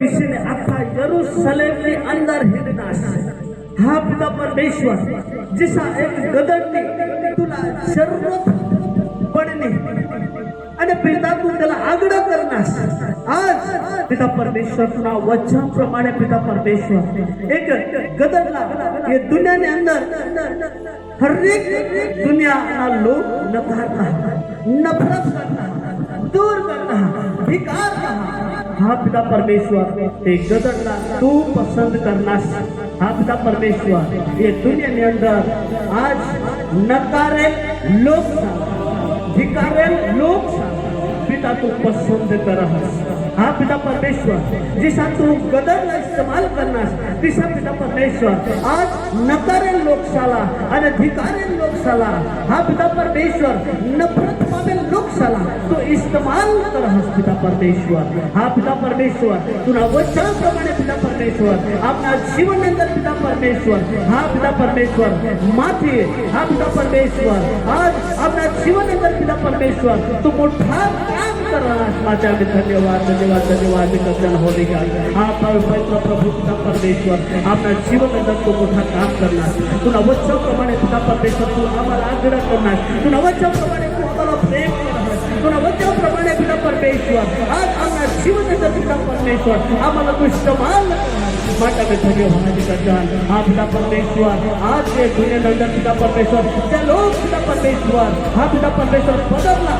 इसने आखा यरूशलेम के अंदर हिंडणार हा पिता परमेश्वर जिसा एक गदरनी तुला सर्वपणे आणि पिता तू त्याला आग्रह करणार आज पिता परमेश्वर तुला वचनाप्रमाणे पिता परमेश्वर एक गदरला ये दुनिया ने अंदर हर एक दुनिया ना लोग नकारता नफरत करता दूर करता धिकार हा पिता परमेश्वर ते गदरला तू पसंद करनास हा पिता परमेश्वर ये दुनिया के अंदर आज नकारे लोग धिकारे लोग पिता तू पसंद करहस हा पिता परमेश्वर जिसा तू गदरला इस्तेमाल करनास तिसा पिता परमेश्वर आज नकारे लोकशाला आणि धिकारे लोकशाला हा पिता परमेश्वर नफरत पावेल लोकशाला तो इस्तेमाल करहस पिता परमेश्वर हा पिता परमेश्वर तुला वचनाप्रमाणे पिता परमेश्वर आपल्या जीवन अंदर पिता परमेश्वर हा पिता परमेश्वर माथी हा पिता परमेश्वर आज आपल्या जीवन अंदर पिता परमेश्वर तू मोठा काम करहस माझ्या धन्यवाद धन्यवाद धन्यवाद कल्याण होने का हा पवित्र प्रभु पिता परमेश्वर आपल्या जीवन अंदर तू मोठा काम करणार तुला वचनाप्रमाणे पिता परमेश्वर तू आम्हाला आग्रह करणार तुला वचनाप्रमाणे तू आम्हाला प्रेम करणार तुला वचनाप्रमाणे पिता परमेश्वर आज आम्हाला जीवन अंदर पिता परमेश्वर आम्हाला तू इस्तेमाल माता में धन्यवाद कल्याण हा पिता परमेश्वर आज के दुनिया अंदर पिता परमेश्वर त्या लोग पिता परमेश्वर हा पिता परमेश्वर बदलला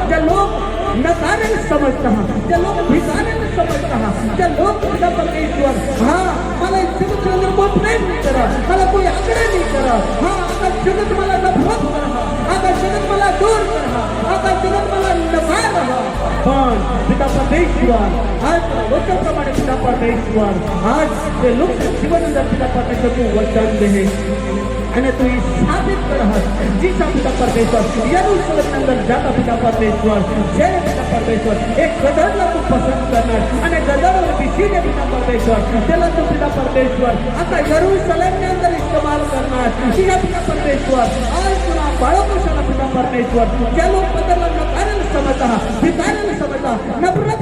त्या लोग नकारे समझता त्या लोग भिकारे समझता त्या लोग पिता परमेश्वर हा मला जगत के अंदर कोई प्रेम नहीं करा मला कोई आग्रह नहीं करा हा आता जगत मला नफरत करा आता जगत मला दूर करा आता जगत मला नकार रहा पण पिता परमेश्वर आज वचनाप्रमाणे पिता परमेश्वर आज ते लोक जीवन अंदर पिता परमेश्वर तू वचन दे અને તું સાબિત કરહસ જીસા પિતા પરમેશ્વર યરૂશલેમ અંદર જાતા પિતા પરમેશ્વર જે પિતા પરમેશ્વર એક ગદરને તું પસંદ કરનાર અને ગદરને વિશીને પિતા પરમેશ્વર તેલા તું પિતા પરમેશ્વર આખા યરૂશલેમને અંદર ઇસ્તેમાલ કરનાર જીસા પિતા પરમેશ્વર આજ તુના બાળકો સાલા પિતા પરમેશ્વર જે લોग બદલना नकारेल समझता भिकारेल समझता नफरत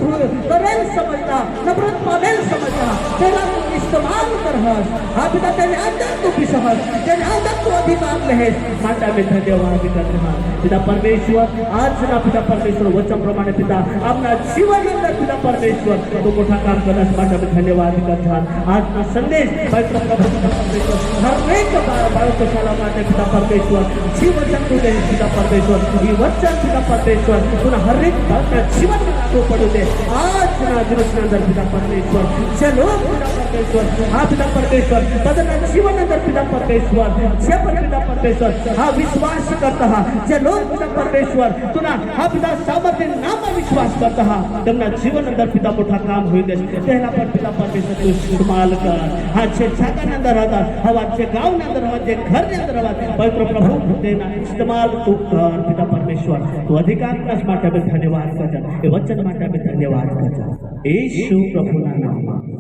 करेल समझता नफरत पावेल समझता तेला तू इस्तेमाल करहस हा पिता तेरे अंदर तू पिसहस तेरे अंदर तू अधिकार लेहस माता में धन्यवाद करते पिता परमेश्वर आज ना पिता परमेश्वर वचन प्रमाणे पिता अपना जीवन अंदर पिता परमेश्वर तो मोठा काम करण्यास माता में धन्यवाद करते आज ना संदेश पवित्र प्रभु पिता परमेश्वर हर एक बाळको शाला माते पिता परमेश्वर जीवन तू दे पिता परमेश्वर ही वचन पिता परमेश्वर तुला हर एक बाळका जीवन लागू पडू दे आज ना दिवस अंदर पिता परमेश्वर चलो पिता परमेश्वर हा पिता परमेश्वर बदलना जीवन अंदर पिता परमेश्वर जे पण पिता परमेश्वर हा विश्वास करता हा जे लोग पिता परमेश्वर तुला हा पिता सामर्थ्य नाम विश्वास करता हा त्यांना जीवन अंदर पिता मोठा काम होईल त्याला पण पिता परमेश्वर तू इस्तेमाल कर हा जे जागा अंदर रहता हवा जे गांव अंदर हवा जे घर अंदर हवा पवित्र प्रभु देना इस्तेमाल तू कर पिता परमेश्वर तू अधिकार का माता में धन्यवाद कर ये वचन माता में धन्यवाद कर यीशु प्रभु ना नाम